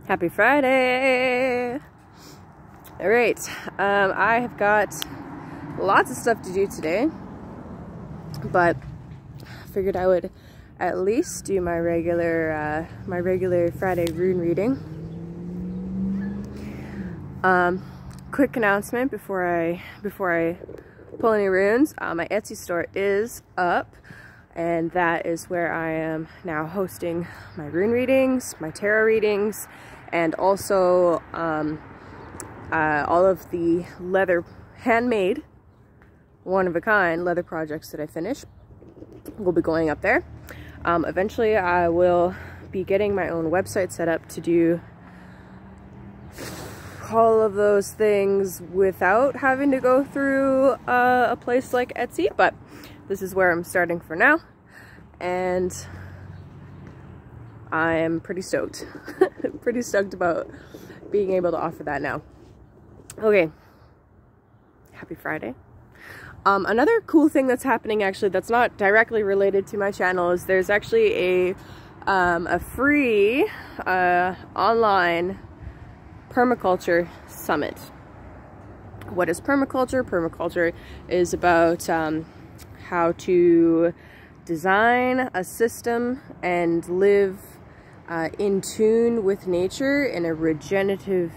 Happy Friday! Alright, I have got lots of stuff to do today, but figured I would at least do my regular Friday rune reading. Quick announcement before I pull any runes. My Etsy store is up, and that is where I am now hosting my rune readings, my tarot readings, and also all of the leather, handmade, one-of-a-kind leather projects that I finish will be going up there. Eventually I will be getting my own website set up to do all of those things without having to go through a place like Etsy, but this is where I'm starting for now, and I am pretty stoked. Pretty stoked about being able to offer that now. Okay, happy Friday. Another cool thing that's happening, actually, that's not directly related to my channel, is there's actually a free online permaculture summit. What is permaculture? Permaculture is about how to design a system and live in tune with nature in a regenerative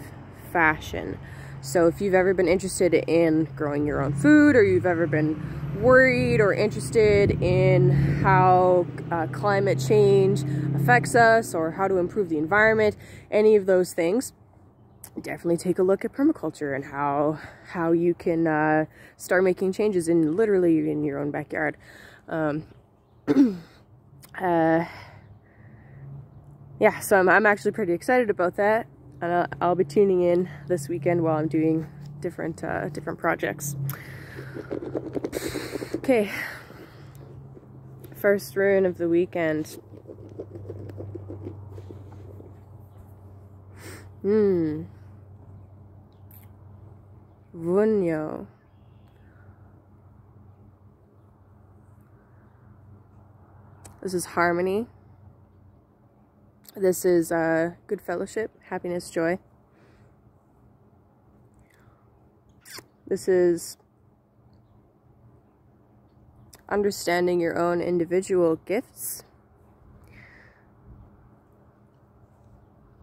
fashion. So if you've ever been interested in growing your own food, or you've ever been worried or interested in how climate change affects us, or how to improve the environment, any of those things, definitely take a look at permaculture and how you can start making changes literally in your own backyard. Yeah, so I'm actually pretty excited about that, and I'll be tuning in this weekend while I'm doing different projects. Okay, first rune of the weekend. Rune. This is harmony. This is good fellowship, happiness, joy. This is understanding your own individual gifts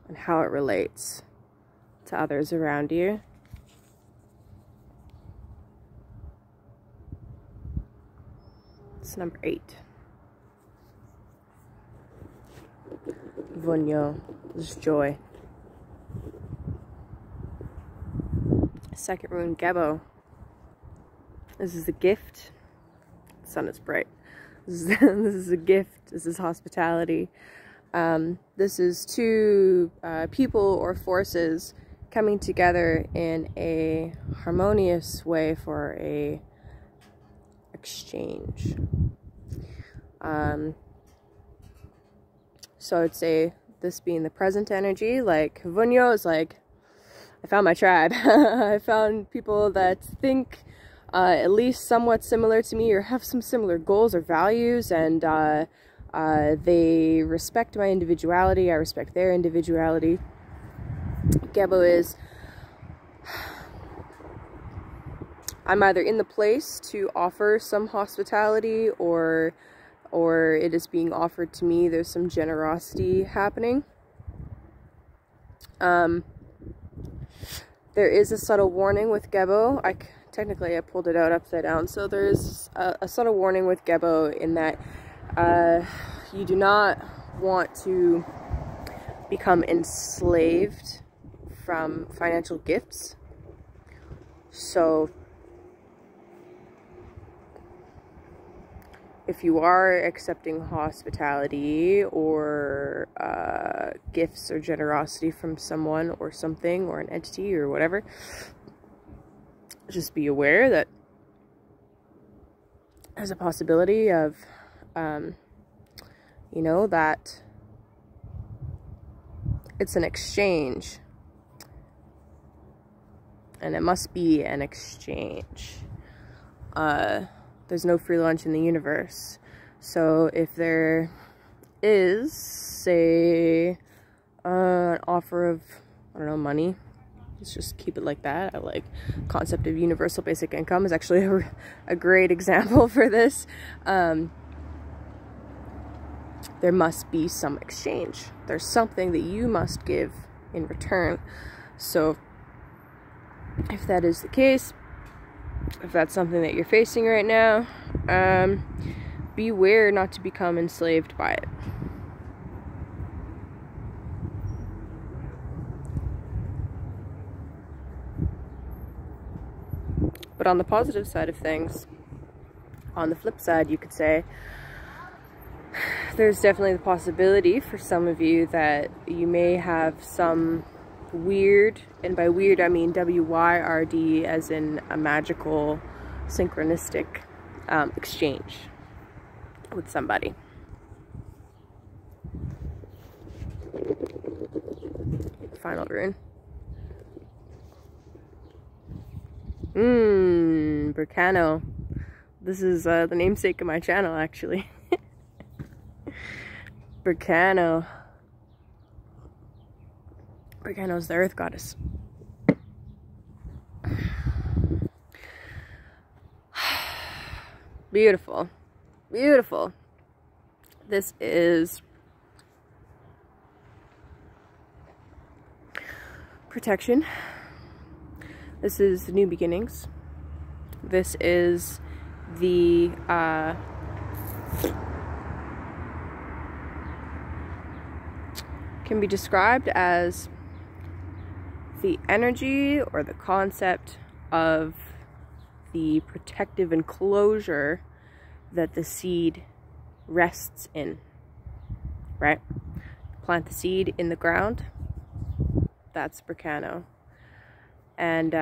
and how it relates to others around you. It's number 8. Vunyo, this is joy. Second rune, Gebo. This is a gift. The sun is bright. This is a gift. This is hospitality. This is two people or forces coming together in a harmonious way for a exchange. So I'd say this being the present energy, like Vunyo is like, I found my tribe. I found people that think at least somewhat similar to me, or have some similar goals or values, and they respect my individuality, I respect their individuality. Gebo is, I'm either in the place to offer some hospitality, or it is being offered to me. There's some generosity happening. There is a subtle warning with Gebo. Technically I pulled it out upside down, so there's a subtle warning with Gebo in that you do not want to become enslaved from financial gifts. So if you are accepting hospitality or gifts or generosity from someone or something or an entity or whatever, just be aware that there's a possibility of, you know, that it's an exchange, and it must be an exchange. There's no free lunch in the universe. So if there is, say, an offer of, I don't know, money. Let's just keep it like that. I like concept of universal basic income is actually a great example for this. There must be some exchange. There's something that you must give in return. So if that is the case, if that's something that you're facing right now, beware not to become enslaved by it. But on the positive side of things, on the flip side, you could say, there's definitely the possibility for some of you that you may have some weird, and by weird I mean W-Y-R-D, as in a magical, synchronistic exchange with somebody. Final rune. Berkana. This is the namesake of my channel, actually. Berkana. Berkana's the earth goddess. Beautiful. Beautiful. This is protection. This is new beginnings. This is the can be described as the energy or the concept of the protective enclosure that the seed rests in, right? Plant the seed in the ground, that's Berkana. And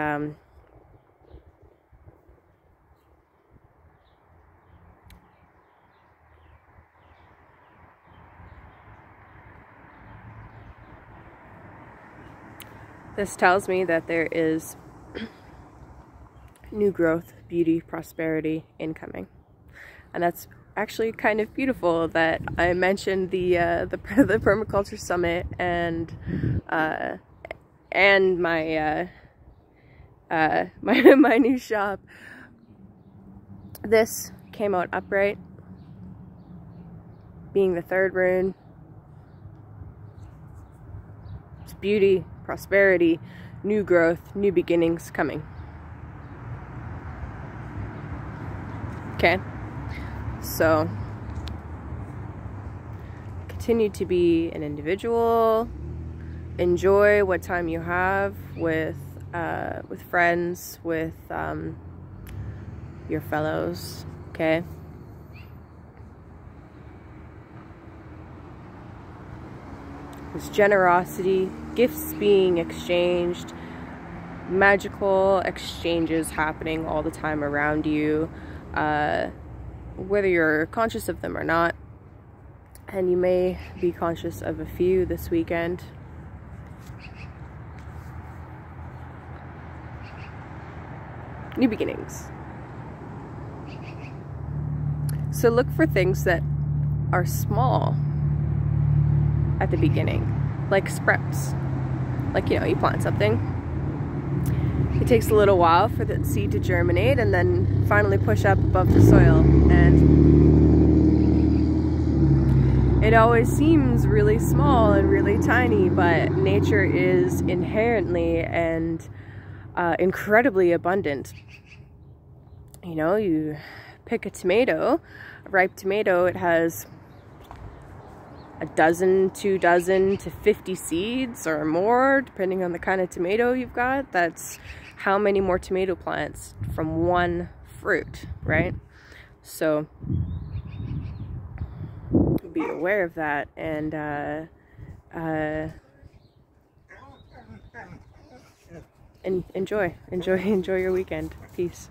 this tells me that there is new growth, beauty, prosperity incoming. And that's actually kind of beautiful that I mentioned the permaculture summit and my my new shop. This came out upright, being the third rune. It's beauty, prosperity, new growth, new beginnings coming. Okay, so continue to be an individual. Enjoy what time you have with friends, with your fellows. Okay. There's generosity, gifts being exchanged, magical exchanges happening all the time around you, whether you're conscious of them or not. And you may be conscious of a few this weekend. New beginnings. So look for things that are small at the beginning, like sprouts. Like, you know, you plant something, it takes a little while for the seed to germinate and then finally push up above the soil, and it always seems really small and really tiny, but nature is inherently and incredibly abundant. You know, you pick a tomato, a ripe tomato, it has a dozen, 2 dozen to 50 seeds or more, depending on the kind of tomato you've got. That's how many more tomato plants from one fruit, right? So be aware of that, and enjoy your weekend. Peace.